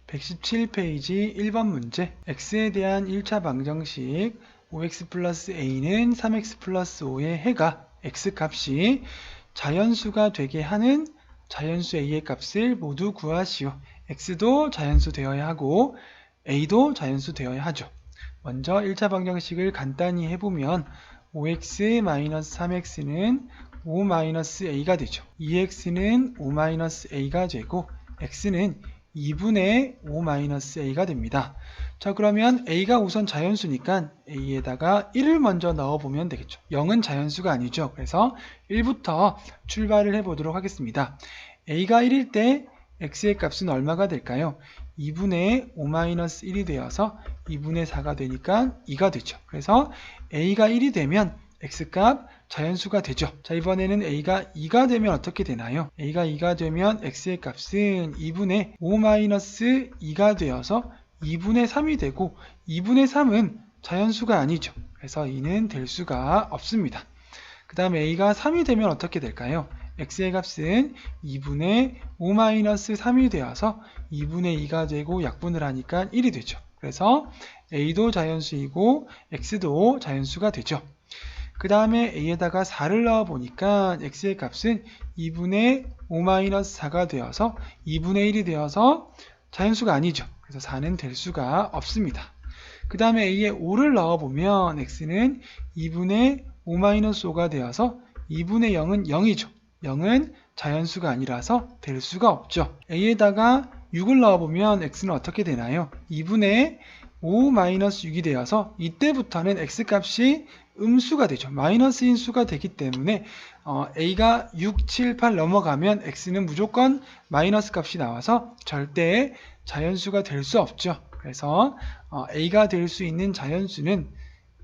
117페이지 1번 문제. x에 대한 1차 방정식 5x 플러스 a는 3x 플러스 5의 해가 x값이 자연수가 되게 하는 자연수 a의 값을 모두 구하시오. x도 자연수 되어야 하고 a도 자연수 되어야 하죠. 먼저 1차 방정식을 간단히 해보면 5x-3x는 5-a가 되죠. 2x는 5-a가 되고 x는 2분의 5-a가 됩니다. 자, 그러면 a가 우선 자연수니까 a에다가 1을 먼저 넣어보면 되겠죠. 0은 자연수가 아니죠. 그래서 1부터 출발을 해보도록 하겠습니다. a가 1일 때 x의 값은 얼마가 될까요? 2분의 5-1이 되어서 2분의 4가 되니까 2가 되죠. 그래서 a가 1이 되면 x값 자연수가 되죠. 자, 이번에는 a가 2가 되면 어떻게 되나요? a가 2가 되면 x의 값은 2분의 5-2가 되어서 2분의 3이 되고 2분의 3은 자연수가 아니죠. 그래서 2는 될 수가 없습니다. 그 다음에 a가 3이 되면 어떻게 될까요? x의 값은 2분의 5-3이 되어서 2분의 2가 되고 약분을 하니까 1이 되죠. 그래서 a도 자연수이고 x도 자연수가 되죠. 그 다음에 a에다가 4를 넣어 보니까 x의 값은 2분의 5-4가 되어서 2분의 1이 되어서 자연수가 아니죠. 그래서 4는 될 수가 없습니다. 그 다음에 a에 5를 넣어 보면 x는 2분의 5-5가 되어서 2분의 0은 0이죠. 0은 자연수가 아니라서 될 수가 없죠. a에다가 6을 넣어보면 x는 어떻게 되나요? 2분의 5-6이 되어서 이때부터는 x값이 음수가 되죠. 마이너스인 수가 되기 때문에 a가 6, 7, 8 넘어가면 x는 무조건 마이너스 값이 나와서 절대 자연수가 될 수 없죠. 그래서 a가 될 수 있는 자연수는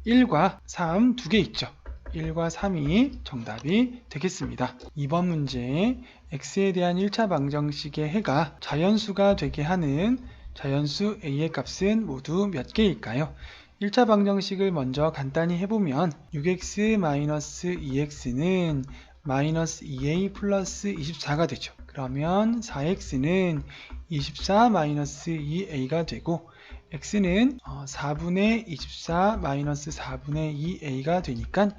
1과 3 두 개 있죠. 1과 3이 정답이 되겠습니다. 2번 문제, x에 대한 1차 방정식의 해가 자연수가 되게 하는 자연수 a의 값은 모두 몇 개일까요? 1차 방정식을 먼저 간단히 해보면 6x-2x는 마이너스 2a 플러스 24가 되죠. 그러면 4x는 24-2a가 되고 x는 4분의 24 마이너스 4분의 2a가 되니까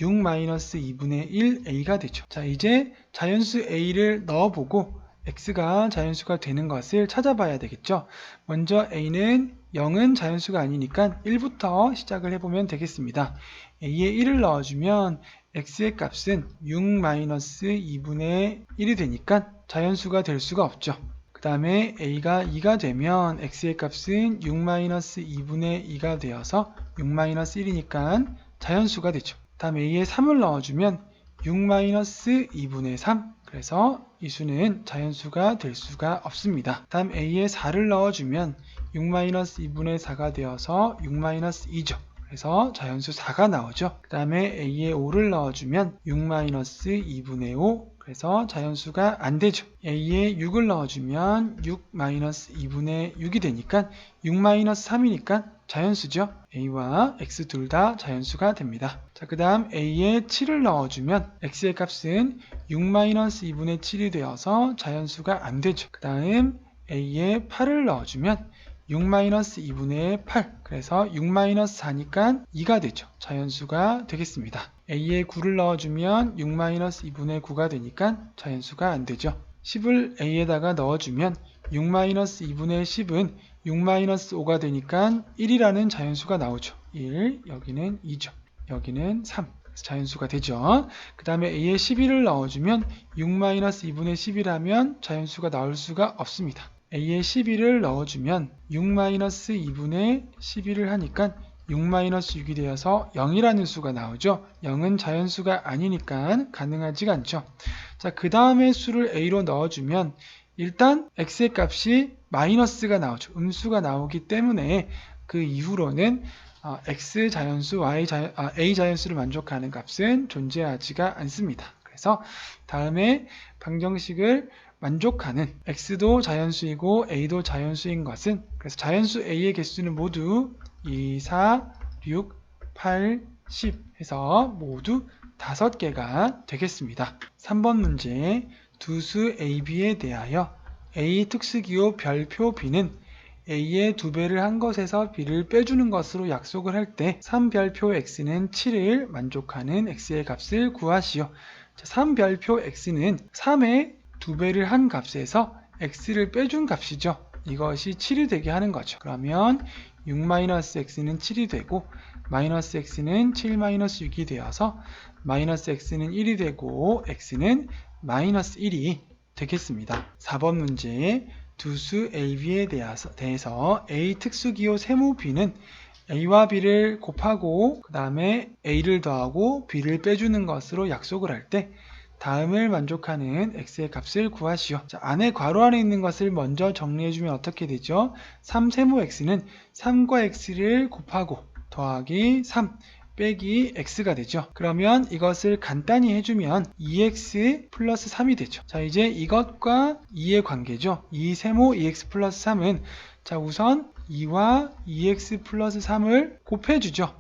6-2분의 1a가 되죠. 자, 이제 자연수 a를 넣어보고 x가 자연수가 되는 것을 찾아봐야 되겠죠. 먼저 a는 0은 자연수가 아니니까 1부터 시작을 해보면 되겠습니다. a에 1을 넣어주면 x의 값은 6-2분의 1이 되니까 자연수가 될 수가 없죠. 그 다음에 a가 2가 되면 x의 값은 6-2분의 2가 되어서 6-1이니까 자연수가 되죠. 그 다음에 a에 3을 넣어주면 6-2분의 3, 그래서 이 수는 자연수가 될 수가 없습니다. 다음 a에 4를 넣어주면 6-2분의 4가 되어서 6-2죠. 그래서 자연수 4가 나오죠. 그 다음에 a에 5를 넣어주면 6-2분의 5, 그래서 자연수가 안 되죠. a에 6을 넣어주면 6-2분의 6이 되니까 6-3이니까 자연수죠. a와 x 둘 다 자연수가 됩니다. 자, 그 다음 a에 7을 넣어주면 x의 값은 6-2분의 7이 되어서 자연수가 안 되죠. 그 다음 a에 8을 넣어주면 6-2분의 8, 그래서 6-4니까 2가 되죠. 자연수가 되겠습니다. a에 9를 넣어주면 6-2분의 9가 되니까 자연수가 안 되죠. 10을 a에다가 넣어주면 6-2분의 10은 6-5가 되니까 1이라는 자연수가 나오죠. 1, 여기는 2죠. 여기는 3. 자연수가 되죠. 그 다음에 a에 11을 넣어주면 6-2분의 10이라면 자연수가 나올 수가 없습니다. a에 11을 넣어주면 6-2분의 11을 하니까 6-6이 되어서 0이라는 수가 나오죠. 0은 자연수가 아니니까 가능하지가 않죠. 자, 그 다음에 수를 a로 넣어주면 일단 x의 값이 마이너스가 나오죠. 음수가 나오기 때문에 그 이후로는 x 자연수, a 자연수를 만족하는 값은 존재하지가 않습니다. 그래서 다음에 방정식을 만족하는 x도 자연수이고 a도 자연수인 것은, 그래서 자연수 a의 개수는 모두 2, 4, 6, 8, 10 해서 모두 5개가 되겠습니다. 3번 문제, 두 수 a, b에 대하여 a 특수기호 별표 b는 a의 2배를 한 것에서 b를 빼주는 것으로 약속을 할 때 3별표 x는 7을 만족하는 x의 값을 구하시오. 자, 3별표 x는 3의 2배를 한 값에서 x를 빼준 값이죠. 이것이 7이 되게 하는 거죠. 그러면 6-x는 7이 되고 마이너스 x는 7-6이 되어서 마이너스 x는 1이 되고 x는 마이너스 1이 되겠습니다. 4번 문제 두수 AB에 대해서 A 특수기호 세모 B는 A와 B를 곱하고 그 다음에 A를 더하고 B를 빼주는 것으로 약속을 할 때 다음을 만족하는 x의 값을 구하시오. 자, 안에 괄호 안에 있는 것을 먼저 정리해주면 어떻게 되죠? 3세모 x는 3과 x를 곱하고 더하기 3 빼기 x가 되죠. 그러면 이것을 간단히 해주면 2x 플러스 3이 되죠. 자, 이제 이것과 2의 관계죠. 2세모 2x 플러스 3은 자, 우선 2와 2x 플러스 3을 곱해주죠.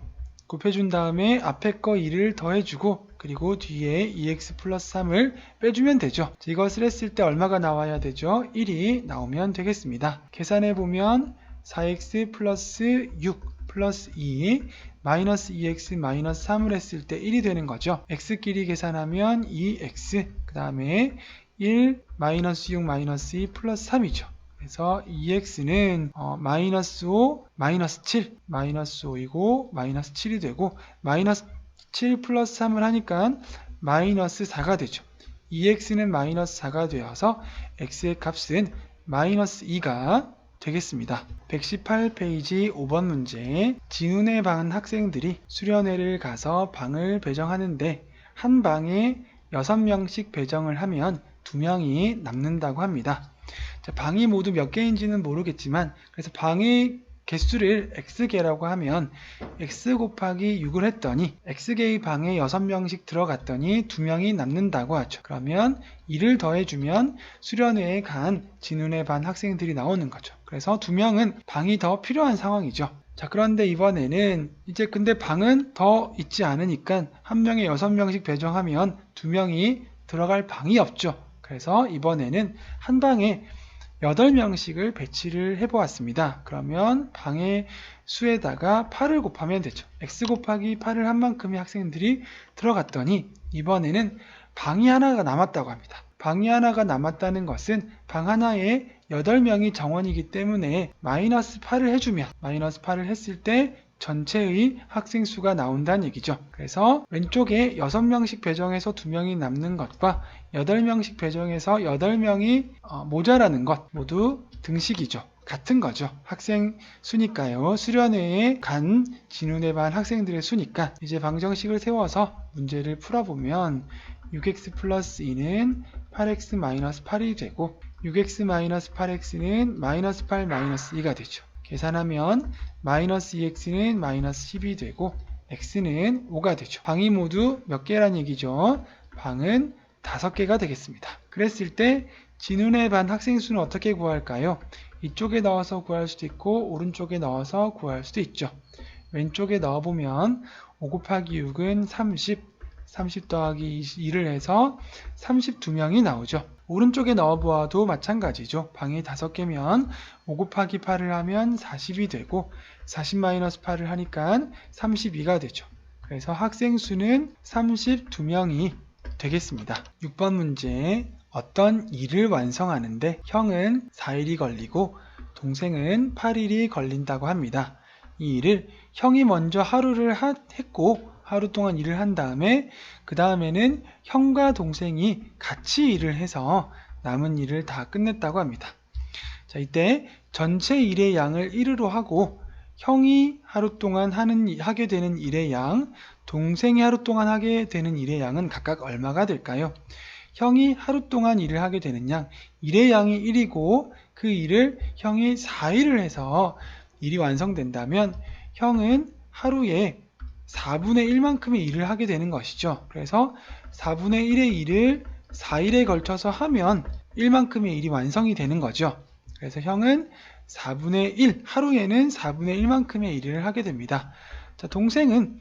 곱해준 다음에 앞에 거 2를 더해주고 그리고 뒤에 2x 플러스 3을 빼주면 되죠. 자, 이것을 했을 때 얼마가 나와야 되죠? 1이 나오면 되겠습니다. 계산해보면 4x 플러스 6 플러스 2 마이너스 2x 마이너스 3을 했을 때 1이 되는 거죠. x끼리 계산하면 2x 그 다음에 1 마이너스 6 마이너스 2 플러스 3이죠. 그래서 2x는 마이너스 5 마이너스 7 마이너스 5이고 마이너스 7이 되고 마이너스 7 플러스 3을 하니까 마이너스 4가 되죠. 2x는 마이너스 4가 되어서 x의 값은 마이너스 2가 되겠습니다. 118페이지 5번 문제 진훈의 반 학생들이 수련회를 가서 방을 배정하는데 한 방에 6명씩 배정을 하면 2명이 남는다고 합니다. 자, 방이 모두 몇 개인지는 모르겠지만 그래서 방의 개수를 x개라고 하면 x 곱하기 6을 했더니 x개의 방에 6명씩 들어갔더니 2명이 남는다고 하죠. 그러면 2를 더해주면 수련회에 간 진훈의 반 학생들이 나오는 거죠. 그래서 2명은 방이 더 필요한 상황이죠. 자, 그런데 이번에는 이제 근데 방은 더 있지 않으니까 한 명에 6명씩 배정하면 2명이 들어갈 방이 없죠. 그래서 이번에는 한 방에 8명씩을 배치를 해보았습니다. 그러면 방의 수에다가 8을 곱하면 되죠. x 곱하기 8을 한 만큼의 학생들이 들어갔더니 이번에는 방이 하나가 남았다고 합니다. 방이 하나가 남았다는 것은 방 하나에 8명이 정원이기 때문에 마이너스 8을 해주면 마이너스 8을 했을 때 전체의 학생 수가 나온다는 얘기죠. 그래서 왼쪽에 6명씩 배정해서 2명이 남는 것과 8명씩 배정해서 8명이 모자라는 것 모두 등식이죠. 같은 거죠. 학생 수니까요. 수련회에 간 진훈의 반 학생들의 수니까 이제 방정식을 세워서 문제를 풀어보면 6x 플러스 2는 8x 마이너스 8이 되고 6x 마이너스 8x는 마이너스 8 마이너스 2가 되죠. 계산하면 마이너스 2x는 마이너스 10이 되고 x는 5가 되죠. 방이 모두 몇 개란 얘기죠? 방은 5개가 되겠습니다. 그랬을 때 진훈의 반 학생 수는 어떻게 구할까요? 이쪽에 넣어서 구할 수도 있고 오른쪽에 넣어서 구할 수도 있죠. 왼쪽에 넣어보면 5 곱하기 6은 30 더하기 2를 해서 32명이 나오죠. 오른쪽에 넣어보아도 마찬가지죠. 방이 5개면 5 곱하기 8을 하면 40이 되고 40-8을 하니까 32가 되죠. 그래서 학생 수는 32명이 되겠습니다. 6번 문제 어떤 일을 완성하는데 형은 4일이 걸리고 동생은 8일이 걸린다고 합니다. 이 일을 형이 먼저 하루를 했고 하루 동안 일을 한 다음에 그 다음에는 형과 동생이 같이 일을 해서 남은 일을 다 끝냈다고 합니다. 자, 이때 전체 일의 양을 1으로 하고 형이 하루 동안 하게 되는 일의 양, 동생이 하루 동안 하게 되는 일의 양은 각각 얼마가 될까요? 형이 하루 동안 일을 하게 되는 양, 일의 양이 1이고 그 일을 형이 4일을 해서 일이 완성된다면 형은 하루에 4분의 1만큼의 일을 하게 되는 것이죠. 그래서 4분의 1의 일을 4일에 걸쳐서 하면 1만큼의 일이 완성이 되는 거죠. 그래서 형은 4분의 1, 하루에는 4분의 1만큼의 일을 하게 됩니다. 자, 동생은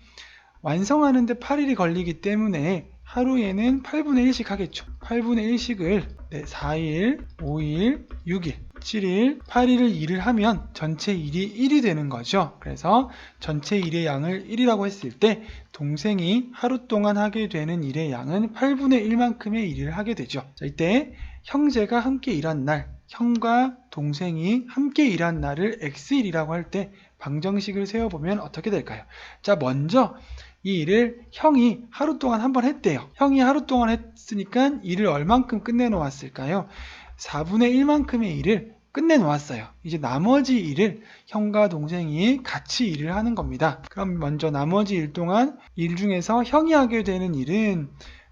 완성하는데 8일이 걸리기 때문에 하루에는 8분의 1씩 하겠죠. 8분의 1씩을 4일, 5일, 6일, 17일, 8일을 2를 하면 전체 일이 1이 되는 거죠. 그래서 전체 일의 양을 1이라고 했을 때 동생이 하루 동안 하게 되는 일의 양은 8분의 1만큼의 일을 하게 되죠. 자, 이때 형제가 함께 일한 날, 형과 동생이 함께 일한 날을 X일이라고 할 때 방정식을 세워보면 어떻게 될까요? 자, 먼저 이 일을 형이 하루 동안 한 번 했대요. 형이 하루 동안 했으니까 일을 얼만큼 끝내놓았을까요? 4분의 1만큼의 일을 끝내놓았어요. 이제 나머지 일을 형과 동생이 같이 일을 하는 겁니다. 그럼 먼저 나머지 일 동안 일 중에서 형이 하게 되는 일은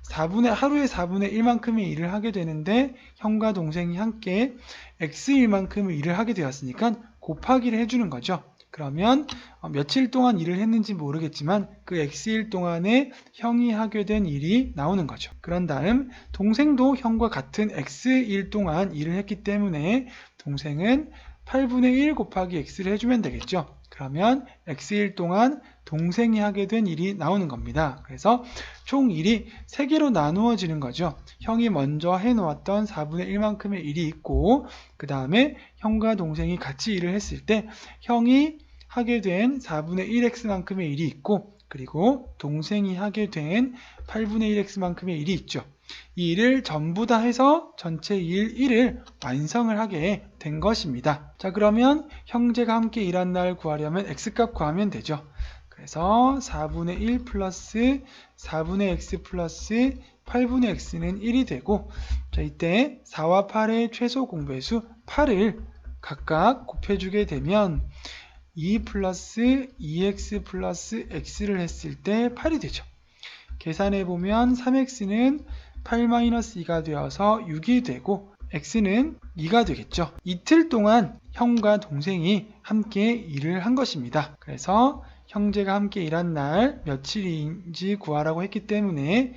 하루에 4분의 1만큼의 일을 하게 되는데 형과 동생이 함께 X일만큼의 일을 하게 되었으니까 곱하기를 해주는 거죠. 그러면 며칠 동안 일을 했는지 모르겠지만 그 X일 동안에 형이 하게 된 일이 나오는 거죠. 그런 다음 동생도 형과 같은 X일 동안 일을 했기 때문에 동생은 8분의 1 곱하기 X를 해주면 되겠죠. 그러면 X일 동안 동생이 하게 된 일이 나오는 겁니다. 그래서 총 일이 3개로 나누어지는 거죠. 형이 먼저 해놓았던 4분의 1만큼의 일이 있고 그 다음에 형과 동생이 같이 일을 했을 때 형이 하게 된 4분의 1x만큼의 일이 있고 그리고 동생이 하게 된 8분의 1x만큼의 일이 있죠. 이 일을 전부 다 해서 전체 일 1을 완성을 하게 된 것입니다. 자, 그러면 형제가 함께 일한 날 구하려면 x값 구하면 되죠. 그래서 4분의 1 플러스 4분의 x 플러스 8분의 x는 1이 되고 자, 이때 4와 8의 최소 공배수 8을 각각 곱해주게 되면 2 플러스 2x 플러스 x를 했을 때 8이 되죠. 계산해보면 3x는 8-2가 되어서 6이 되고 x는 2가 되겠죠. 이틀 동안 형과 동생이 함께 일을 한 것입니다. 그래서 형제가 함께 일한 날 며칠인지 구하라고 했기 때문에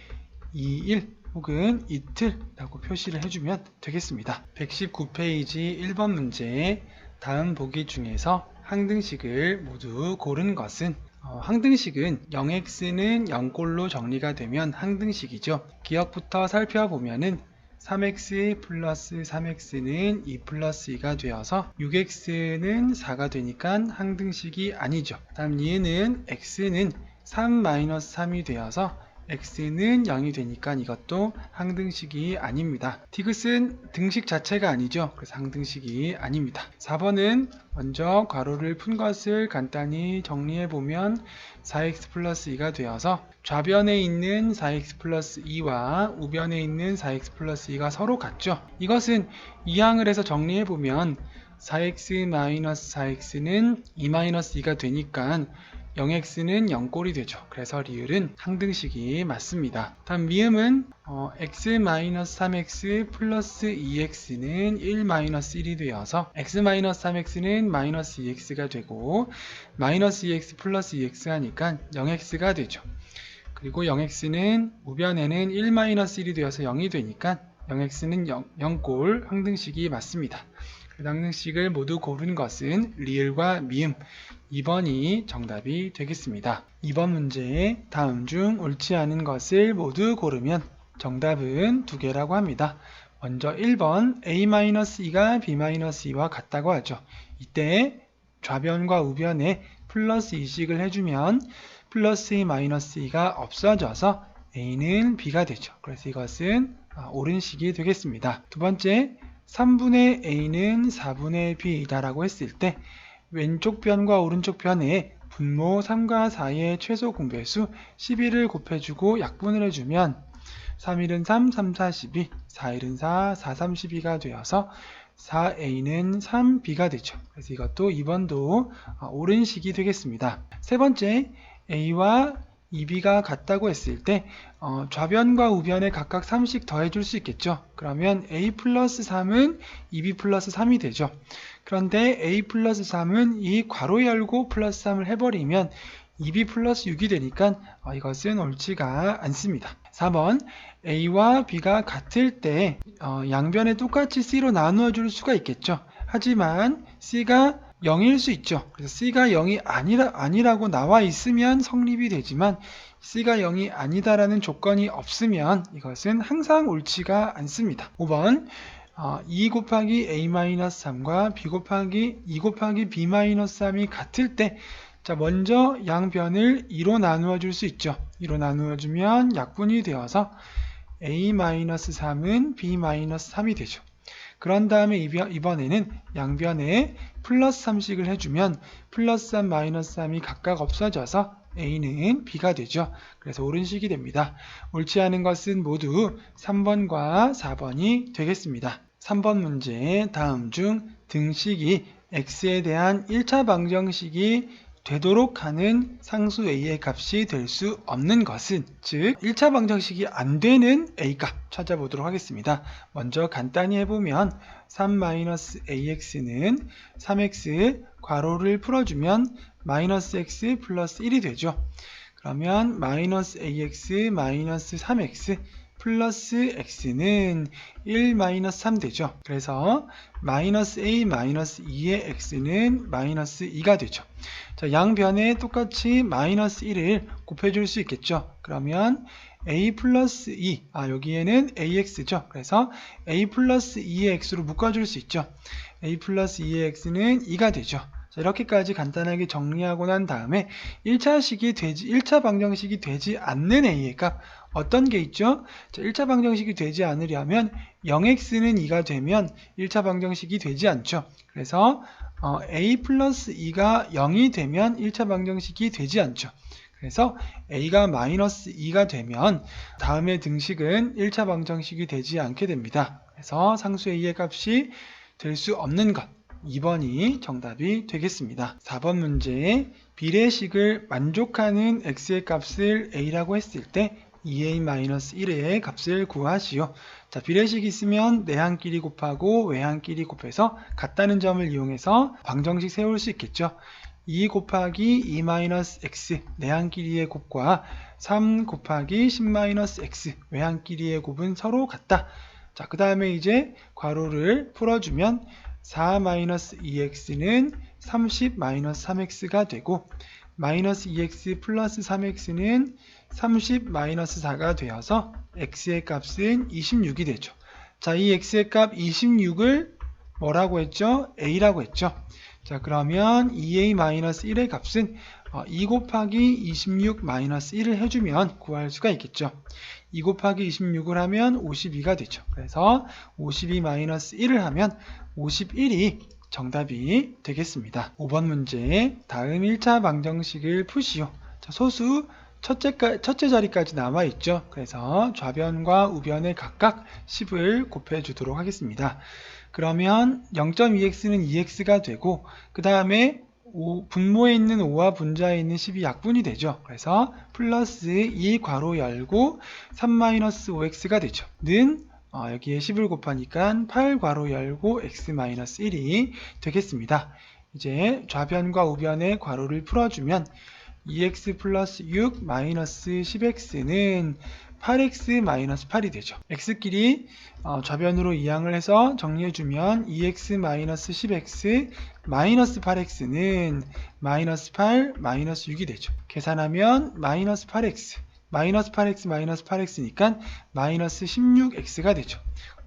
2일 혹은 이틀라고 표시를 해주면 되겠습니다. 119페이지 1번 문제 다음 보기 중에서 항등식을 모두 고른 것은 항등식은 0x는 0꼴로 정리가 되면 항등식이죠. 기억부터 살펴보면은 3x 플러스 3x는 2 플러스 2가 되어서 6x는 4가 되니까 항등식이 아니죠. 다음 얘는 x는 3-3이 되어서 x는 0이 되니까 이것도 항등식이 아닙니다. 디귿은 등식 자체가 아니죠. 그래서 항등식이 아닙니다. 4번은 먼저 괄호를 푼 것을 간단히 정리해보면 4x 플러스 2가 되어서 좌변에 있는 4x 플러스 2와 우변에 있는 4x 플러스 2가 서로 같죠. 이것은 이항을 해서 정리해보면 4x 마이너스 4x는 2-2가 되니까 0x는 0꼴이 되죠. 그래서 리을은 항등식이 맞습니다. 다음 미음은 x-3x 플러스 2x는 1-1이 되어서 x-3x는 마이너스 2x가 되고 마이너스 2x 플러스 2x 하니까 0x가 되죠. 그리고 0x는 우변에는 1-1이 되어서 0이 되니까 0x는 0꼴 항등식이 맞습니다. 항등식을 모두 고른 것은 리을과 미음 2번이 정답이 되겠습니다. 2번 문제에 다음 중 옳지 않은 것을 모두 고르면 정답은 2개라고 합니다. 먼저 1번 a-2가 b-2와 같다고 하죠. 이때 좌변과 우변에 플러스 이식을 해주면 플러스 a 마이너스 2가 없어져서 a는 b가 되죠. 그래서 이것은 옳은 식이 되겠습니다. 두 번째 3분의 a는 4분의 b이다 라고 했을 때 왼쪽 변과 오른쪽 변에 분모 3과 4의 최소 공배수 11을 곱해주고 약분을 해주면 3-1은 3, 3, 4, 12, 4-1은 4, 4, 3, 12가 되어서 4a는 3b가 되죠. 그래서 이것도 2번도 옳은 식이 되겠습니다. 세 번째 a와 2b가 같다고 했을 때 좌변과 우변에 각각 3씩 더해줄 수 있겠죠. 그러면 a 플러스 3은 2b 플러스 3이 되죠. 그런데 a 플러스 3은 이 괄호 열고 플러스 3을 해버리면 2b 플러스 6이 되니까 이것은 옳지가 않습니다. 4번 a와 b가 같을 때 양변에 똑같이 c로 나누어 줄 수가 있겠죠. 하지만 c가 0일 수 있죠. 그래서 C가 0이 아니라고 나와 있으면 성립이 되지만 C가 0이 아니다라는 조건이 없으면 이것은 항상 옳지가 않습니다. 5번 2 곱하기 a-3과 b 곱하기 2 곱하기 b-3이 같을 때, 자, 먼저 양변을 2로 나누어 줄 수 있죠. 2로 나누어 주면 약분이 되어서 a-3은 b-3이 되죠. 그런 다음에 이번에는 양변에 플러스 3씩을 해주면 플러스 3, 마이너스 3이 각각 없어져서 a는 b가 되죠. 그래서 옳은 식이 됩니다. 옳지 않은 것은 모두 3번과 4번이 되겠습니다. 3번 문제, 다음 중 등식이 x에 대한 1차 방정식이 되도록 하는 상수 a의 값이 될 수 없는 것은, 즉 1차 방정식이 안 되는 a 값 찾아보도록 하겠습니다. 먼저 간단히 해보면 3-ax는 3x 괄호를 풀어주면 마이너스 x 플러스 1이 되죠. 그러면 마이너스 ax 마이너스 3x 플러스 x는 1 마이너스 3 되죠. 그래서 마이너스 a 마이너스 2의 x는 마이너스 2가 되죠. 자, 양변에 똑같이 마이너스 1을 곱해줄 수 있겠죠. 그러면 a 플러스 2, 여기에는 ax죠. 그래서 a 플러스 2의 x로 묶어줄 수 있죠. a 플러스 2의 x는 2가 되죠. 자, 이렇게까지 간단하게 정리하고 난 다음에 1차 방정식이 되지 않는 a의 값, 어떤 게 있죠? 자, 1차 방정식이 되지 않으려면 0x는 2가 되면 1차 방정식이 되지 않죠. 그래서 a 플러스 2가 0이 되면 1차 방정식이 되지 않죠. 그래서 a가 마이너스 2가 되면 다음의 등식은 1차 방정식이 되지 않게 됩니다. 그래서 상수 a의 값이 될 수 없는 것, 2번이 정답이 되겠습니다. 4번 문제, 비례식을 만족하는 x의 값을 a라고 했을 때 2a-1의 값을 구하시오. 자, 비례식이 있으면 내항끼리 곱하고 외항끼리 곱해서 같다는 점을 이용해서 방정식 세울 수 있겠죠. 2 곱하기 2-x 내항끼리의 곱과 3 곱하기 10-x 외항끼리의 곱은 서로 같다. 자, 그 다음에 이제 괄호를 풀어주면 4-2x는 30-3x가 되고 마이너스 2x 플러스 3x는 30-4가 되어서 x의 값은 26이 되죠. 자, 이 x의 값 26을 뭐라고 했죠? a라고 했죠. 자, 그러면 2a-1의 값은 2 곱하기 26 마이너스 1을 해주면 구할 수가 있겠죠. 2 곱하기 26을 하면 52가 되죠. 그래서 52 마이너스 1을 하면 51이 정답이 되겠습니다. 5번 문제, 다음 1차 방정식을 푸시오. 자, 소수 첫째 자리까지 남아있죠. 그래서 좌변과 우변에 각각 10을 곱해주도록 하겠습니다. 그러면 0.2x는 2x가 되고 그 다음에 분모에 있는 5와 분자에 있는 10이 약분이 되죠. 그래서 플러스 2 괄호 열고 3-5x가 되죠. 는 여기에 10을 곱하니까 8 괄호 열고 x-1이 되겠습니다. 이제 좌변과 우변의 괄호를 풀어주면 2x 플러스 6 마이너스 10x는 8x 마이너스 8이 되죠. x끼리 좌변으로 이항을 해서 정리해주면 2x 마이너스 10x 마이너스 8x는 마이너스 8 마이너스 6이 되죠. 계산하면 마이너스 8x 마이너스 8x 마이너스 8x니까 마이너스 16x가 되죠.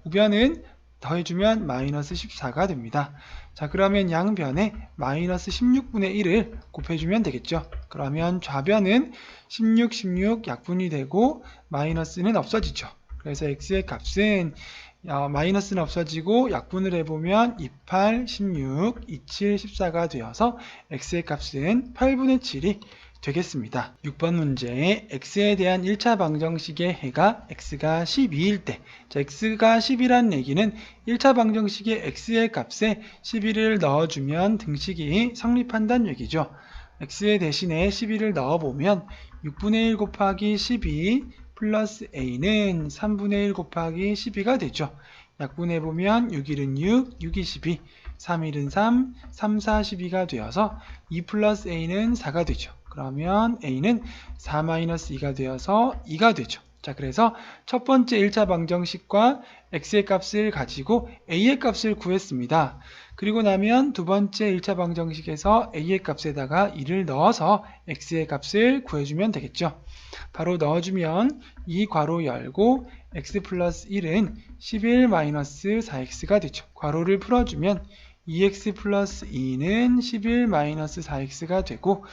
우변은 더해주면 마이너스 14가 됩니다. 자, 그러면 양변에 마이너스 16분의 1을 곱해주면 되겠죠. 그러면 좌변은 16, 16 약분이 되고 마이너스는 없어지죠. 그래서 x의 값은 마이너스는 없어지고 약분을 해보면 28, 16, 27, 14가 되어서 x의 값은 8분의 7이 되겠습니다. 6번 문제, x에 대한 1차 방정식의 해가 x가 12일 때, 자, x가 10이란 얘기는 1차 방정식의 x의 값에 11을 넣어주면 등식이 성립한다는 얘기죠. x의 대신에 11을 넣어보면 6분의 1 곱하기 12 플러스 a는 3분의 1 곱하기 12가 되죠. 약분해보면 6일은 6, 6이 12, 3일은 3, 3, 4, 12가 되어서 2 플러스 a는 4가 되죠. 그러면 a는 4-2가 되어서 2가 되죠. 자, 그래서 첫 번째 1차 방정식과 x의 값을 가지고 a의 값을 구했습니다. 그리고 나면 두 번째 1차 방정식에서 a의 값에다가 2를 넣어서 x의 값을 구해주면 되겠죠. 바로 넣어주면 2 괄호 열고 x 플러스 1은 11 마이너스 4x가 되죠. 괄호를 풀어주면 2x 플러스 2는 11 마이너스 4x가 되고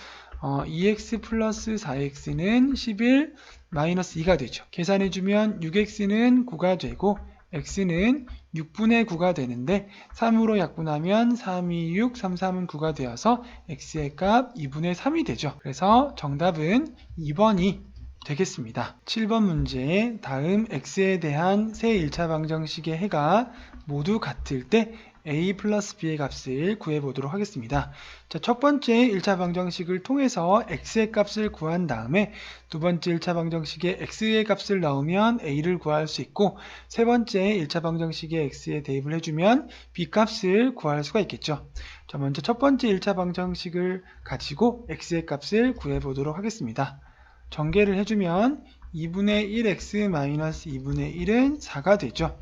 2x 플러스 4x는 11 마이너스 2가 되죠. 계산해주면 6x는 9가 되고 x는 6분의 9가 되는데 3으로 약분하면 3, 2, 6, 3, 3은 9가 되어서 x의 값 2분의 3이 되죠. 그래서 정답은 2번이 되겠습니다. 7번 문제, 다음 x에 대한 세 1차 방정식의 해가 모두 같을 때 a 플러스 b의 값을 구해보도록 하겠습니다. 자, 첫 번째 1차 방정식을 통해서 x의 값을 구한 다음에 두 번째 1차 방정식에 x의 값을 넣으면 a를 구할 수 있고 세 번째 1차 방정식에 x에 대입을 해주면 b 값을 구할 수가 있겠죠. 자, 먼저 첫 번째 1차 방정식을 가지고 x의 값을 구해보도록 하겠습니다. 전개를 해주면 2분의 1x 마이너스 2분의 1은 4가 되죠.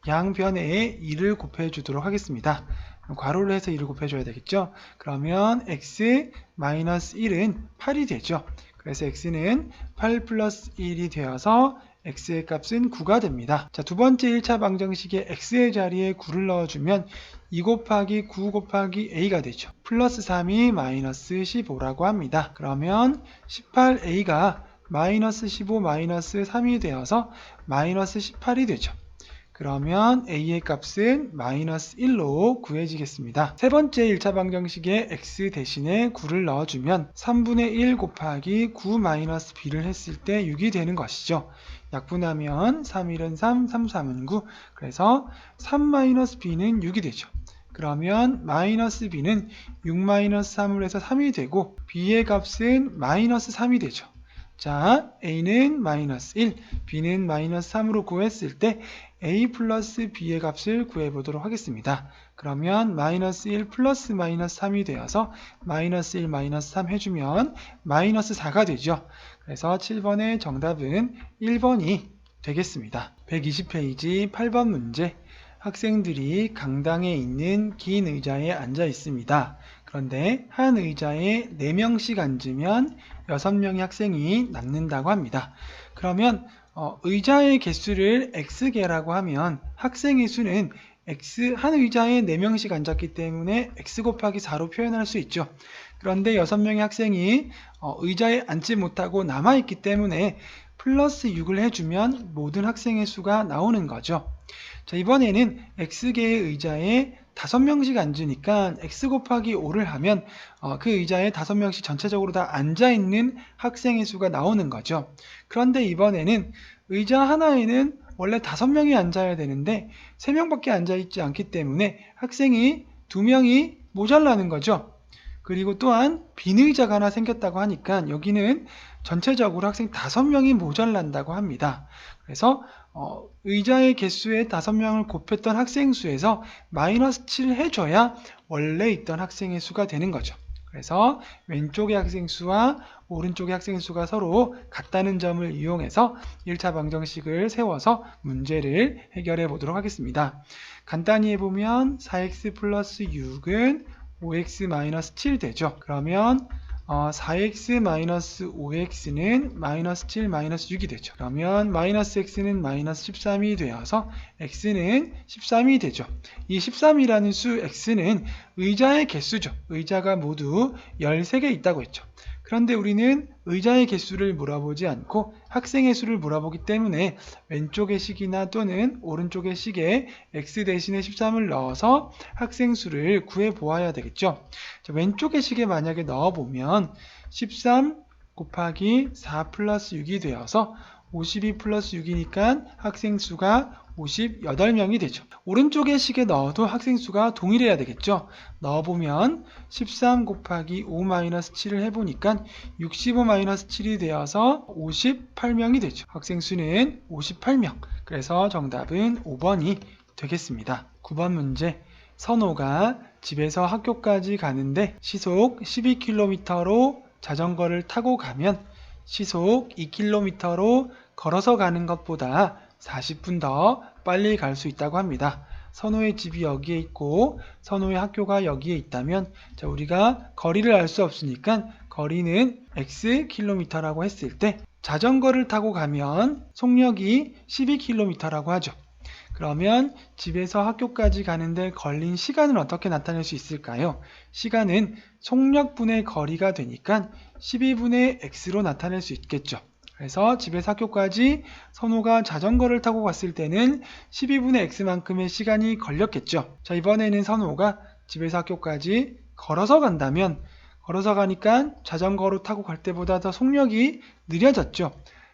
양변에 2를 곱해주도록 하겠습니다. 괄호를 해서 2를 곱해줘야 되겠죠. 그러면 x 마이너스 1은 8이 되죠. 그래서 x는 8 플러스 1이 되어서 x의 값은 9가 됩니다. 자, 두 번째 1차 방정식에 x의 자리에 9를 넣어주면 2 곱하기 9 곱하기 a가 되죠. 플러스 3이 마이너스 15라고 합니다. 그러면 18a가 마이너스 15 마이너스 3이 되어서 마이너스 18이 되죠. 그러면 a의 값은 마이너스 1로 구해지겠습니다. 세 번째 1차 방정식에 x 대신에 9를 넣어주면 3분의 1 곱하기 9 마이너스 b를 했을 때 6이 되는 것이죠. 약분하면 3, 1은 3, 3, 3은 9. 그래서 3 마이너스 b는 6이 되죠. 그러면 마이너스 b는 6 마이너스 3을 해서 3이 되고 b의 값은 마이너스 3이 되죠. 자, a는 마이너스 1, b는 마이너스 3으로 구했을 때 a 플러스 b의 값을 구해보도록 하겠습니다. 그러면 마이너스 1 플러스 마이너스 3이 되어서 마이너스 1 마이너스 3 해주면 마이너스 4가 되죠. 그래서 7번의 정답은 1번이 되겠습니다. 120페이지 8번 문제. 학생들이 강당에 있는 긴 의자에 앉아 있습니다. 그런데 한 의자에 4명씩 앉으면 6명의 학생이 남는다고 합니다. 그러면 의자의 개수를 x개라고 하면 학생의 수는 한 의자에 4명씩 앉았기 때문에 x 곱하기 4로 표현할 수 있죠. 그런데 6명의 학생이 의자에 앉지 못하고 남아있기 때문에 플러스 6을 해주면 모든 학생의 수가 나오는 거죠. 자, 이번에는 x개의 의자에 5명씩 앉으니까 x 곱하기 5를 하면 그 의자에 5명씩 전체적으로 다 앉아있는 학생의 수가 나오는 거죠. 그런데 이번에는 의자 하나에는 원래 5명이 앉아야 되는데 3명밖에 앉아있지 않기 때문에 학생이 2명이 모자라는 거죠. 그리고 또한 빈 의자가 하나 생겼다고 하니까 여기는 전체적으로 학생 5명이 모자란다고 합니다. 그래서 의자의 개수에 5명을 곱했던 학생 수에서 마이너스 7을 해줘야 원래 있던 학생의 수가 되는 거죠. 그래서 왼쪽의 학생 수와 오른쪽의 학생 수가 서로 같다는 점을 이용해서 1차 방정식을 세워서 문제를 해결해 보도록 하겠습니다. 간단히 해보면 4x 플러스 6은 5x 마이너스 7 되죠. 그러면 4x 마이너스 5x는 마이너스 7 마이너스 6이 되죠. 그러면 마이너스 x는 마이너스 13이 되어서 x는 13이 되죠. 이 13이라는 수 x는 의자의 개수죠. 의자가 모두 13개 있다고 했죠. 그런데 우리는 의자의 개수를 물어보지 않고 학생의 수를 물어보기 때문에 왼쪽의 식이나 또는 오른쪽의 식에 x 대신에 13을 넣어서 학생 수를 구해 보아야 되겠죠. 자, 왼쪽의 식에 만약에 넣어보면 13 곱하기 4 플러스 6이 되어서 52 플러스 6이니까 학생 수가 58명이 되죠. 오른쪽의 식에 넣어도 학생 수가 동일해야 되겠죠. 넣어보면 13 곱하기 5 마이너스 7을 해보니까 65 마이너스 7이 되어서 58명이 되죠. 학생 수는 58명. 그래서 정답은 5번이 되겠습니다. 9번 문제. 선호가 집에서 학교까지 가는데 시속 12km로 자전거를 타고 가면 시속 2km로 걸어서 가는 것보다 40분 더 빨리 갈 수 있다고 합니다. 선호의 집이 여기에 있고 선호의 학교가 여기에 있다면 우리가 거리를 알 수 없으니까 거리는 x km라고 했을 때 자전거를 타고 가면 속력이 12km라고 하죠. 그러면 집에서 학교까지 가는데 걸린 시간을 어떻게 나타낼 수 있을까요? 시간은 속력분의 거리가 되니까 12분의 x로 나타낼 수 있겠죠. 그래서 집에서 학교까지 선호가 자전거를 타고 갔을 때는 12분의 x만큼의 시간이 걸렸겠죠. 자, 이번에는 선호가 집에서 학교까지 걸어서 간다면 걸어서 가니까 자전거로 타고 갈 때보다 더 속력이 느려졌죠.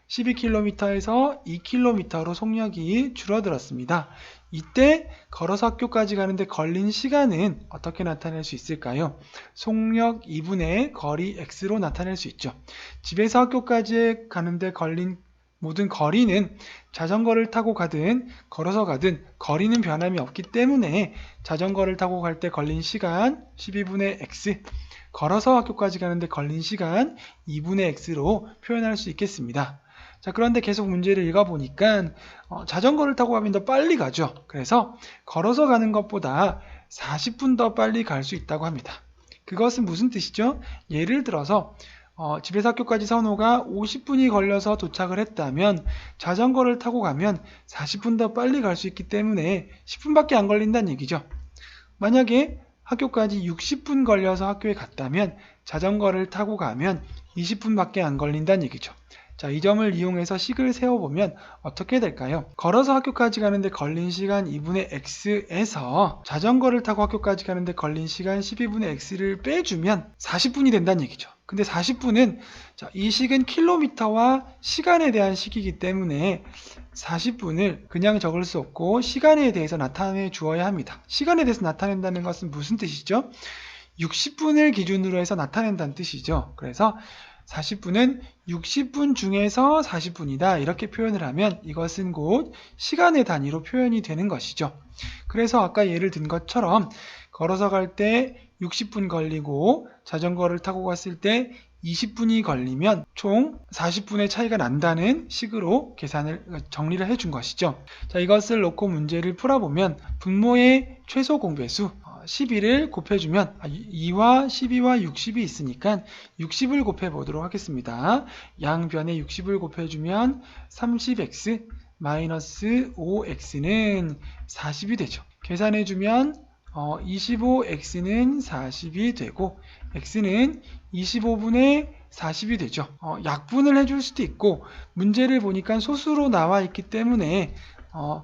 12km에서 2km로 속력이 줄어들었습니다. 이때 걸어서 학교까지 가는데 걸린 시간은 어떻게 나타낼 수 있을까요? 속력 2분의 거리 x로 나타낼 수 있죠. 집에서 학교까지 가는데 걸린 모든 거리는 자전거를 타고 가든 걸어서 가든 거리는 변함이 없기 때문에 자전거를 타고 갈 때 걸린 시간 12분의 x, 걸어서 학교까지 가는데 걸린 시간 2분의 x로 표현할 수 있겠습니다. 자, 그런데 계속 문제를 읽어보니까 자전거를 타고 가면 더 빨리 가죠. 그래서 걸어서 가는 것보다 40분 더 빨리 갈 수 있다고 합니다. 그것은 무슨 뜻이죠? 예를 들어서 집에서 학교까지 선호가 50분이 걸려서 도착을 했다면 자전거를 타고 가면 40분 더 빨리 갈 수 있기 때문에 10분밖에 안 걸린다는 얘기죠. 만약에 학교까지 60분 걸려서 학교에 갔다면 자전거를 타고 가면 20분밖에 안 걸린다는 얘기죠. 자, 이 점을 이용해서 식을 세워보면 어떻게 될까요? 걸어서 학교까지 가는데 걸린 시간 2분의 x에서 자전거를 타고 학교까지 가는데 걸린 시간 12분의 x를 빼주면 40분이 된다는 얘기죠. 근데 40분은 이 식은 킬로미터와 시간에 대한 식이기 때문에 40분을 그냥 적을 수 없고 시간에 대해서 나타내 주어야 합니다. 시간에 대해서 나타낸다는 것은 무슨 뜻이죠? 60분을 기준으로 해서 나타낸다는 뜻이죠. 그래서 40분은 60분 중에서 40분이다 이렇게 표현을 하면 이것은 곧 시간의 단위로 표현이 되는 것이죠. 그래서 아까 예를 든 것처럼 걸어서 갈 때 60분 걸리고 자전거를 타고 갔을 때 20분이 걸리면 총 40분의 차이가 난다는 식으로 정리를 해준 것이죠. 자, 이것을 놓고 문제를 풀어보면 분모의 최소 공배수 12를 곱해주면 2와 12와 60이 있으니까 60을 곱해보도록 하겠습니다. 양변에 60을 곱해주면 30x 마이너스 5x는 40이 되죠. 계산해주면 25x는 40이 되고 x는 25분의 40이 되죠. 약분을 해줄 수도 있고 문제를 보니까 소수로 나와 있기 때문에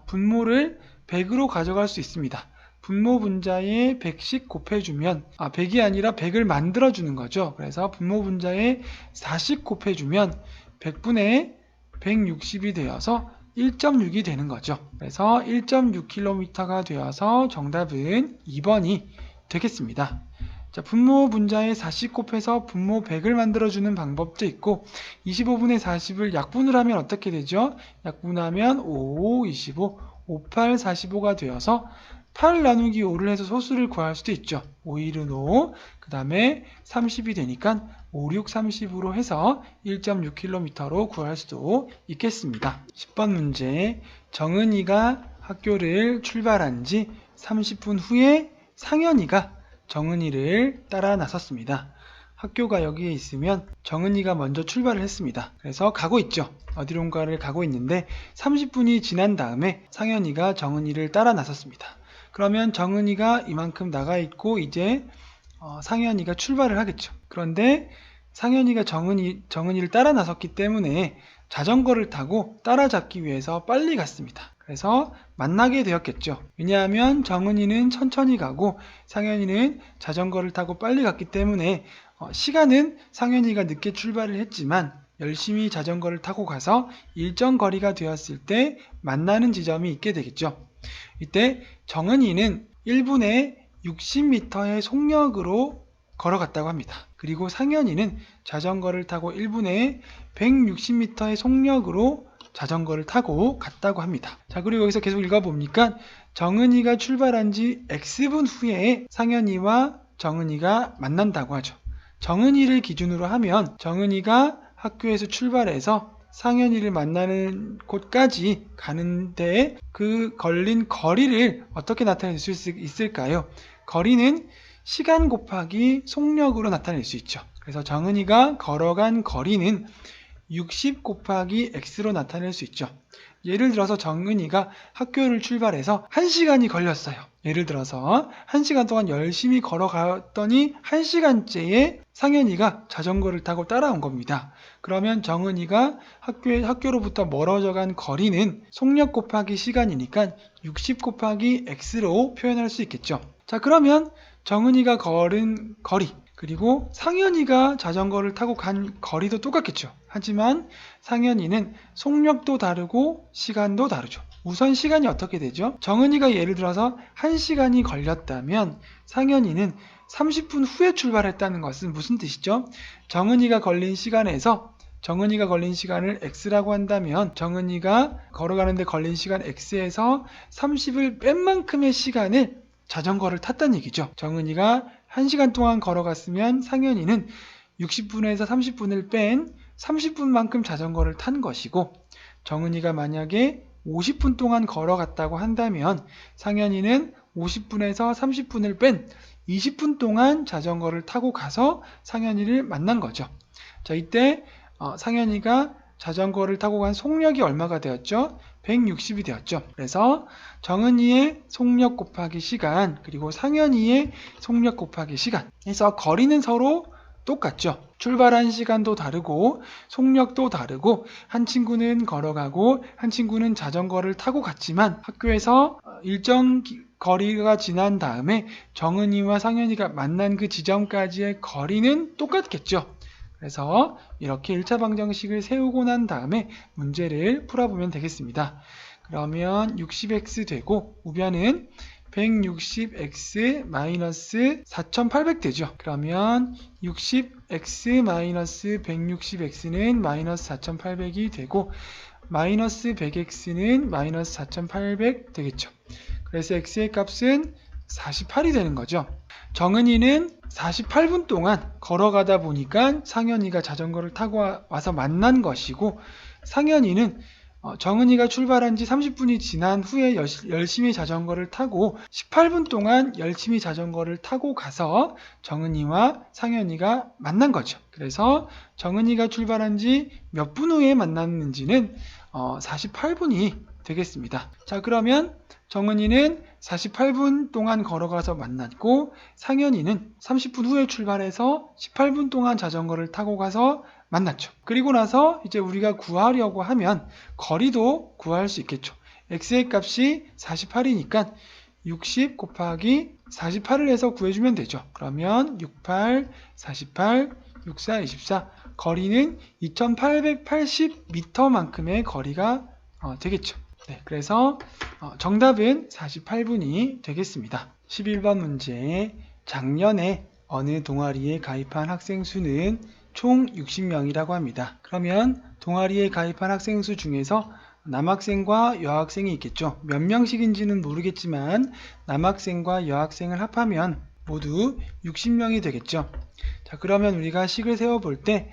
분모를 100으로 가져갈 수 있습니다. 분모 분자에 100씩 곱해주면 100이 아니라 100을 만들어주는 거죠. 그래서 분모 분자에 4씩 곱해주면 100분의 160이 되어서 1.6이 되는 거죠. 그래서 1.6km가 되어서 정답은 2번이 되겠습니다. 자, 분모 분자에 4씩 곱해서 분모 100을 만들어주는 방법도 있고 25분의 40을 약분을 하면 어떻게 되죠? 약분하면 5, 25, 58, 45가 되어서 8 나누기 5를 해서 소수를 구할 수도 있죠. 5, 1은 5, 그 다음에 30이 되니까 5, 6, 30으로 해서 1.6km로 구할 수도 있겠습니다. 10번 문제, 정은이가 학교를 출발한 지 30분 후에 상현이가 정은이를 따라 나섰습니다. 학교가 여기에 있으면 정은이가 먼저 출발을 했습니다. 그래서 가고 있죠. 어디론가를 가고 있는데 30분이 지난 다음에 상현이가 정은이를 따라 나섰습니다. 그러면 정은이가 이만큼 나가 있고 이제 상현이가 출발을 하겠죠. 그런데 상현이가 정은이를 따라 나섰기 때문에 자전거를 타고 따라잡기 위해서 빨리 갔습니다. 그래서 만나게 되었겠죠. 왜냐하면 정은이는 천천히 가고 상현이는 자전거를 타고 빨리 갔기 때문에 시간은 상현이가 늦게 출발을 했지만 열심히 자전거를 타고 가서 일정 거리가 되었을 때 만나는 지점이 있게 되겠죠. 이때 정은이는 1분에 60m의 속력으로 걸어갔다고 합니다. 그리고 상현이는 자전거를 타고 1분에 160m의 속력으로 자전거를 타고 갔다고 합니다. 자, 그리고 여기서 계속 읽어보니까 정은이가 출발한 지 X분 후에 상현이와 정은이가 만난다고 하죠. 정은이를 기준으로 하면 정은이가 학교에서 출발해서 상현이를 만나는 곳까지 가는데 그 걸린 거리를 어떻게 나타낼 수 있을까요? 거리는 시간 곱하기 속력으로 나타낼 수 있죠. 그래서 정은이가 걸어간 거리는 60 곱하기 x로 나타낼 수 있죠. 예를 들어서 정은이가 학교를 출발해서 1시간이 걸렸어요. 예를 들어서 1시간 동안 열심히 걸어갔더니 1시간째에 상현이가 자전거를 타고 따라온 겁니다. 그러면 정은이가 학교로부터 멀어져 간 거리는 속력 곱하기 시간이니까 60 곱하기 x로 표현할 수 있겠죠. 자, 그러면 정은이가 걸은 거리 그리고 상현이가 자전거를 타고 간 거리도 똑같겠죠. 하지만 상현이는 속력도 다르고 시간도 다르죠. 우선 시간이 어떻게 되죠? 정은이가 예를 들어서 1시간이 걸렸다면 상현이는 30분 후에 출발했다는 것은 무슨 뜻이죠? 정은이가 걸린 시간을 x라고 한다면 정은이가 걸어가는데 걸린 시간 x에서 30을 뺀 만큼의 시간을 자전거를 탔다는 얘기죠. 정은이가 1시간 동안 걸어갔으면 상현이는 60분에서 30분을 뺀 30분만큼 자전거를 탄 것이고, 정은이가 만약에 50분 동안 걸어갔다고 한다면 상현이는 50분에서 30분을 뺀 20분 동안 자전거를 타고 가서 상현이를 만난 거죠. 자, 이때 상현이가 자전거를 타고 간 속력이 얼마가 되었죠? 160이 되었죠. 그래서 정은이의 속력 곱하기 시간 그리고 상현이의 속력 곱하기 시간 해서 거리는 서로 똑같죠. 출발한 시간도 다르고 속력도 다르고 한 친구는 걸어가고 한 친구는 자전거를 타고 갔지만 학교에서 일정 거리가 지난 다음에 정은이와 상현이가 만난 그 지점까지의 거리는 똑같겠죠. 그래서 이렇게 1차 방정식을 세우고 난 다음에 문제를 풀어보면 되겠습니다. 그러면 60x 되고 우변은 160x 마이너스 4800 되죠. 그러면 60x 마이너스 160x는 마이너스 4800이 되고 마이너스 100x는 마이너스 4800 되겠죠. 그래서 x의 값은 48이 되는 거죠. 정은이는 48분 동안 걸어가다 보니까 상현이가 자전거를 타고 와서 만난 것이고, 상현이는 정은이가 출발한 지 30분이 지난 후에 열심히 자전거를 타고 18분 동안 열심히 자전거를 타고 가서 정은이와 상현이가 만난 거죠. 그래서 정은이가 출발한 지 몇 분 후에 만났는지는 48분이 되겠습니다. 자, 그러면 정은이는 48분 동안 걸어가서 만났고 상현이는 30분 후에 출발해서 18분 동안 자전거를 타고 가서 만났죠. 그리고 나서 이제 우리가 구하려고 하면 거리도 구할 수 있겠죠. x의 값이 48이니까 60 곱하기 48을 해서 구해주면 되죠. 그러면 68, 48, 64, 24 거리는 2880m만큼의 거리가 되겠죠. 네, 그래서 정답은 48분이 되겠습니다. 11번 문제, 작년에 어느 동아리에 가입한 학생 수는 총 60명이라고 합니다. 그러면 동아리에 가입한 학생 수 중에서 남학생과 여학생이 있겠죠. 몇 명씩인지는 모르겠지만 남학생과 여학생을 합하면 모두 60명이 되겠죠. 자, 그러면 우리가 식을 세워볼 때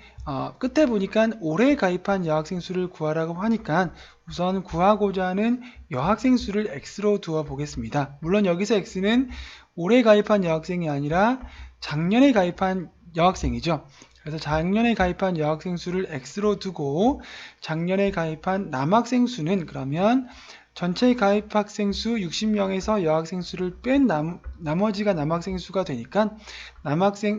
끝에 보니까 올해 가입한 여학생 수를 구하라고 하니까 우선 구하고자 하는 여학생 수를 x로 두어 보겠습니다. 물론 여기서 x는 올해 가입한 여학생이 아니라 작년에 가입한 여학생이죠. 그래서 작년에 가입한 여학생 수를 x로 두고 작년에 가입한 남학생 수는 그러면 전체 가입 학생 수 60명에서 여학생 수를 뺀 나머지가 남학생 수가 되니까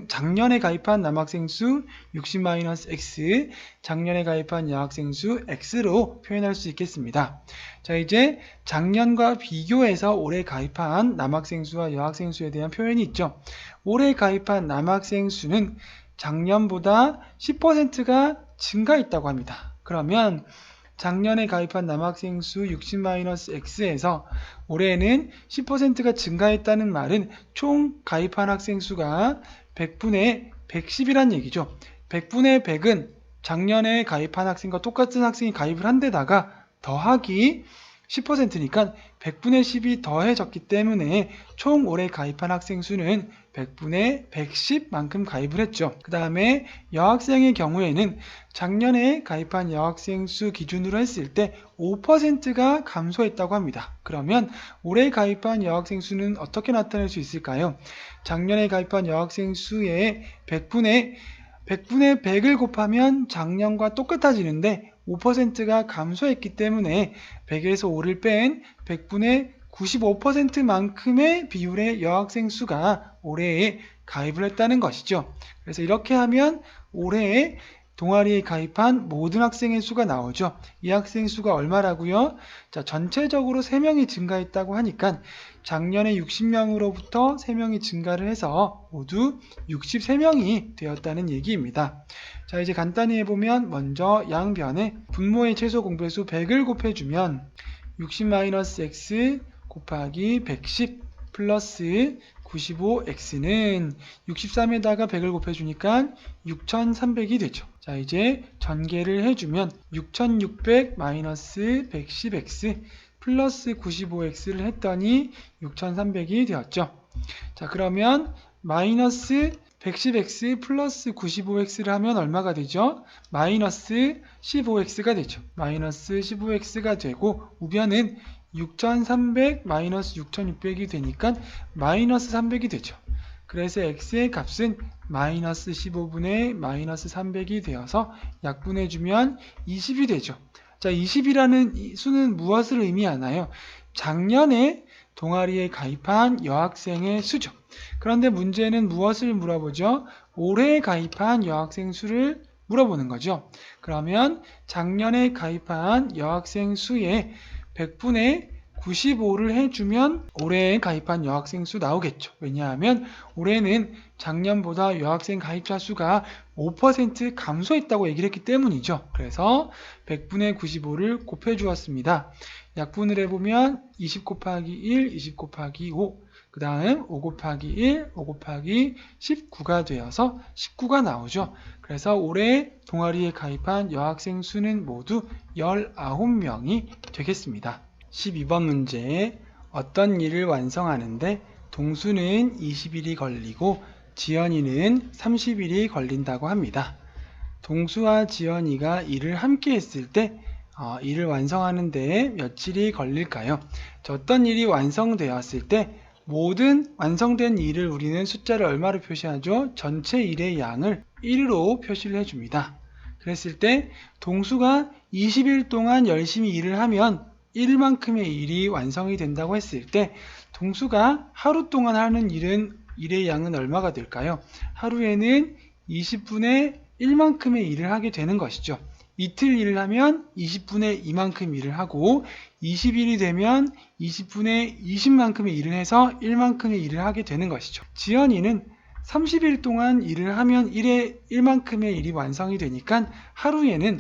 작년에 가입한 남학생 수 60-x, 작년에 가입한 여학생 수 x로 표현할 수 있겠습니다. 자, 이제 작년과 비교해서 올해 가입한 남학생 수와 여학생 수에 대한 표현이 있죠. 올해 가입한 남학생 수는 작년보다 10%가 증가했다고 합니다. 그러면 작년에 가입한 남학생 수 60-x에서 올해는 10%가 증가했다는 말은 총 가입한 학생 수가 100분의 110이란 얘기죠. 100분의 100은 작년에 가입한 학생과 똑같은 학생이 가입을 한 데다가 더하기 10%니까 100분의 10이 더해졌기 때문에 총 올해 가입한 학생 수는 100분의 110만큼 가입을 했죠. 그 다음에 여학생의 경우에는 작년에 가입한 여학생 수 기준으로 했을 때 5%가 감소했다고 합니다. 그러면 올해 가입한 여학생 수는 어떻게 나타낼 수 있을까요? 작년에 가입한 여학생 수의 100분의 100분의 100을 곱하면 작년과 똑같아지는데 5%가 감소했기 때문에 100에서 5를 뺀 100분의 95%만큼의 비율의 여학생 수가 올해에 가입을 했다는 것이죠. 그래서 이렇게 하면 올해에 동아리에 가입한 모든 학생의 수가 나오죠. 이 학생 수가 얼마라고요? 자, 전체적으로 3명이 증가했다고 하니까 작년에 60명으로부터 3명이 증가를 해서 모두 63명이 되었다는 얘기입니다. 자, 이제 간단히 해보면 먼저 양변에 분모의 최소 공배수 100을 곱해주면 60-x 곱하기 110 플러스 95x는 63에다가 100을 곱해주니까 6300이 되죠. 자, 이제 전개를 해주면 6600-110x 플러스 95x를 했더니 6300이 되었죠. 자, 그러면 마이너스 110x 플러스 95x를 하면 얼마가 되죠? 마이너스 15x가 되죠. 마이너스 15x가 되고 우변은 6300 마이너스 6600이 되니까 마이너스 300이 되죠. 그래서 x의 값은 마이너스 15분의 마이너스 300이 되어서 약분해주면 20이 되죠. 자, 20이라는 수는 무엇을 의미하나요? 작년에 동아리에 가입한 여학생의 수죠. 그런데 문제는 무엇을 물어보죠? 올해 가입한 여학생 수를 물어보는 거죠. 그러면 작년에 가입한 여학생 수의 100분의 95를 해주면 올해에 가입한 여학생 수 나오겠죠. 왜냐하면 올해는 작년보다 여학생 가입자 수가 5% 감소했다고 얘기를 했기 때문이죠. 그래서 100분의 95를 곱해 주었습니다. 약분을 해보면 20 곱하기 1, 20 곱하기 5, 그 다음 5 곱하기 1, 5 곱하기 19가 되어서 19가 나오죠. 그래서 올해 동아리에 가입한 여학생 수는 모두 19명이 되겠습니다. 12번 문제, 어떤 일을 완성하는데 동수는 20일이 걸리고 지연이는 30일이 걸린다고 합니다. 동수와 지연이가 일을 함께 했을 때 일을 완성하는데 며칠이 걸릴까요? 어떤 일이 완성되었을 때 모든 완성된 일을 우리는 숫자를 얼마로 표시하죠? 전체 일의 양을 1으로 표시를 해줍니다. 그랬을 때 동수가 20일 동안 열심히 일을 하면 1만큼의 일이 완성이 된다고 했을 때 동수가 하루 동안 하는 일의 양은 얼마가 될까요? 하루에는 20분의 1만큼의 일을 하게 되는 것이죠. 이틀 일을 하면 20분의 2만큼 일을 하고 20일이 되면 20분의 20만큼의 일을 해서 1만큼의 일을 하게 되는 것이죠. 지연이는 30일 동안 일을 하면 1만큼의 일이 완성이 되니까 하루에는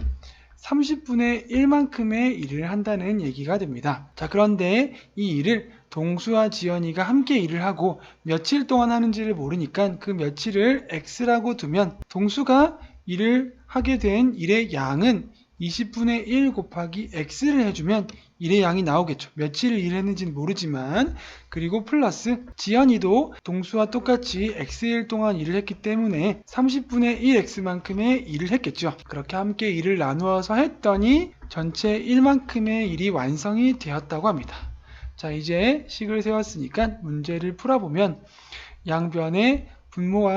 30분의 1만큼의 일을 한다는 얘기가 됩니다. 자, 그런데 이 일을 동수와 지연이가 함께 일을 하고 며칠 동안 하는지를 모르니까 그 며칠을 x라고 두면 동수가 일을 하게 된 일의 양은 20분의 1 곱하기 x를 해주면 일의 양이 나오겠죠. 며칠을 일했는지는 모르지만, 그리고 플러스 지연이도 동수와 똑같이 x일 동안 일을 했기 때문에 30분의 1x만큼의 일을 했겠죠. 그렇게 함께 일을 나누어서 했더니 전체 1만큼의 일이 완성이 되었다고 합니다. 자, 이제 식을 세웠으니까 문제를 풀어보면 양변에 분모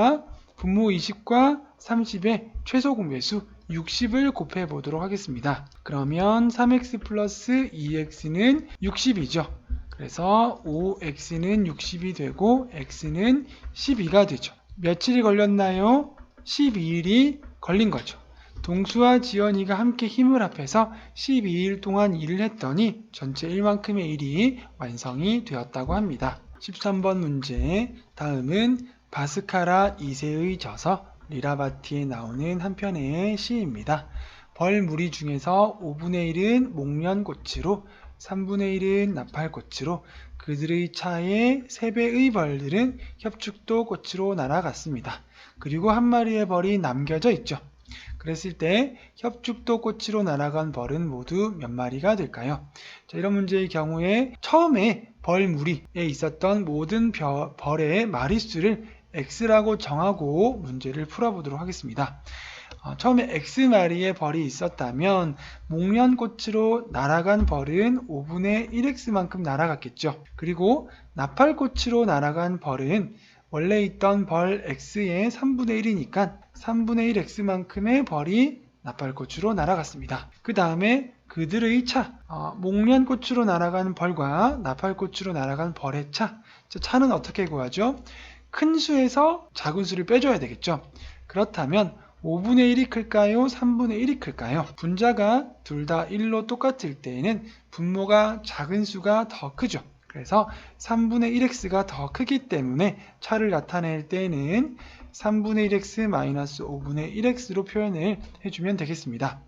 20과 30의 최소 공배수 60을 곱해 보도록 하겠습니다. 그러면 3x 플러스 2x는 60이죠. 그래서 5x는 60이 되고 x는 12가 되죠. 며칠이 걸렸나요? 12일이 걸린 거죠. 동수와 지연이가 함께 힘을 합해서 12일 동안 일을 했더니 전체 1만큼의 일이 완성이 되었다고 합니다. 13번 문제, 다음은 바스카라 2세의 저서 리라바티에 나오는 한 편의 시입니다. 벌무리 중에서 5분의 1은 목련꽃으로 3분의 1은 나팔꽃으로 그들의 차에 3배의 벌들은 협축도 꽃으로 날아갔습니다. 그리고 한 마리의 벌이 남겨져 있죠. 그랬을 때 협축도 꽃으로 날아간 벌은 모두 몇 마리가 될까요? 자, 이런 문제의 경우에 처음에 벌무리에 있었던 모든 벌의 마리수를 x라고 정하고 문제를 풀어보도록 하겠습니다. 처음에 x마리의 벌이 있었다면 목련꽃으로 날아간 벌은 5분의 1x만큼 날아갔겠죠. 그리고 나팔꽃으로 날아간 벌은 원래 있던 벌 x의 3분의 1이니까 3분의 1x만큼의 벌이 나팔꽃으로 날아갔습니다. 그 다음에 그들의 차, 목련꽃으로 날아간 벌과 나팔꽃으로 날아간 벌의 차. 차는 어떻게 구하죠? 큰 수에서 작은 수를 빼줘야 되겠죠. 그렇다면 5분의 1이 클까요? 3분의 1이 클까요? 분자가 둘 다 1로 똑같을 때에는 분모가 작은 수가 더 크죠. 그래서 3분의 1x가 더 크기 때문에 차를 나타낼 때는 3분의 1x 마이너스 5분의 1x로 표현을 해주면 되겠습니다.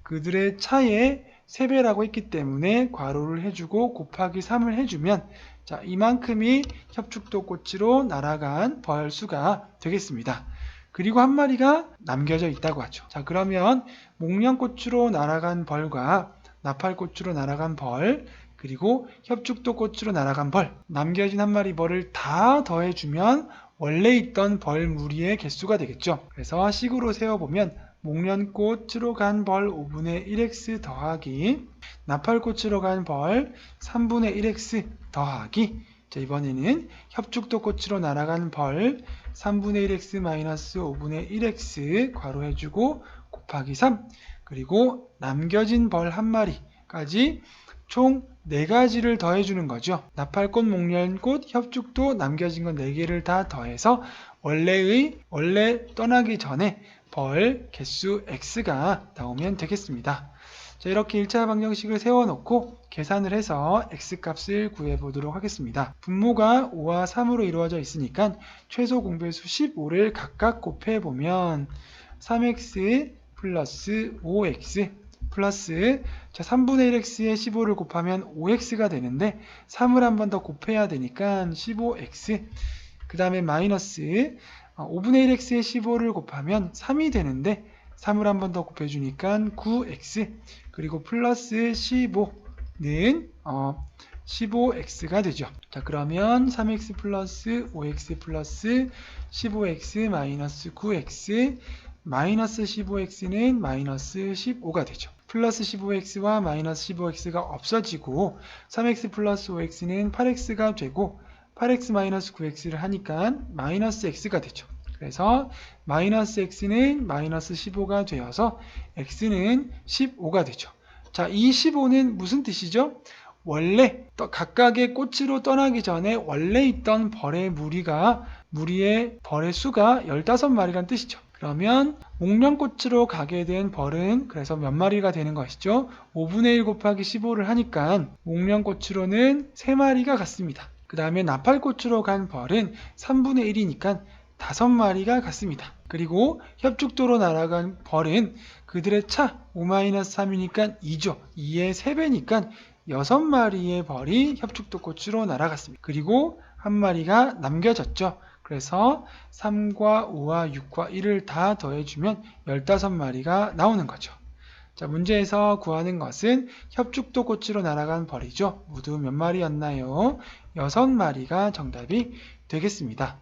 그들의 차의 3배라고 했기 때문에 괄호를 해주고 곱하기 3을 해주면 자, 이만큼이 협축도꽃으로 날아간 벌 수가 되겠습니다. 그리고 한 마리가 남겨져 있다고 하죠. 자, 그러면 목련꽃으로 날아간 벌과 나팔꽃으로 날아간 벌, 그리고 협축도꽃으로 날아간 벌, 남겨진 한 마리 벌을 다 더해주면 원래 있던 벌 무리의 개수가 되겠죠. 그래서 식으로 세워보면 목련꽃으로 간 벌 5분의 1x 더하기 나팔꽃으로 간 벌 3분의 1x 더하기 자, 이번에는 협축도꽃으로 날아간 벌 3분의 1x 마이너스 5분의 1x 괄호해주고 곱하기 3 그리고 남겨진 벌 한 마리까지 총 4가지를 더해주는 거죠. 나팔꽃, 목련꽃, 협축도 남겨진 건 4개를 다 더해서 원래 떠나기 전에 벌 개수 x가 나오면 되겠습니다. 자, 이렇게 1차 방정식을 세워놓고 계산을 해서 x값을 구해보도록 하겠습니다. 분모가 5와 3으로 이루어져 있으니까 최소 공배수 15를 각각 곱해보면 3x 플러스 5x 플러스 자 3분의 1x에 15를 곱하면 5x가 되는데 3을 한 번 더 곱해야 되니까 15x 그 다음에 마이너스 5분의 1x에 15를 곱하면 3이 되는데 3을 한 번 더 곱해주니까 9x 그리고 플러스 15는 15x가 되죠. 자, 그러면 3x 플러스 5x 플러스 15x 마이너스 9x 마이너스 15x는 마이너스 15가 되죠. 플러스 15x와 마이너스 15x가 없어지고 3x 플러스 5x는 8x가 되고 8x 마이너스 9x를 하니까 마이너스 x가 되죠. 그래서 마이너스 x는 마이너스 15가 되어서 x는 15가 되죠. 자, 이 15는 무슨 뜻이죠? 원래 각각의 꽃으로 떠나기 전에 원래 있던 벌의 무리의 벌의 수가 15마리란 뜻이죠. 그러면 목련꽃으로 가게 된 벌은 그래서 몇 마리가 되는 것이죠? 5분의 1 곱하기 15를 하니까 목련꽃으로는 3마리가 갔습니다. 그 다음에 나팔꽃으로 간 벌은 3분의 1이니까 5마리가 갔습니다. 그리고 협축도로 날아간 벌은 그들의 차 5-3이니까 2죠. 2의 3배니까 6마리의 벌이 협축도꽃으로 날아갔습니다. 그리고 한 마리가 남겨졌죠. 그래서 3과 5와 6과 1을 다 더해주면 15마리가 나오는 거죠. 자, 문제에서 구하는 것은 협축도꽃으로 날아간 벌이죠. 모두 몇 마리였나요? 6마리가 정답이 되겠습니다.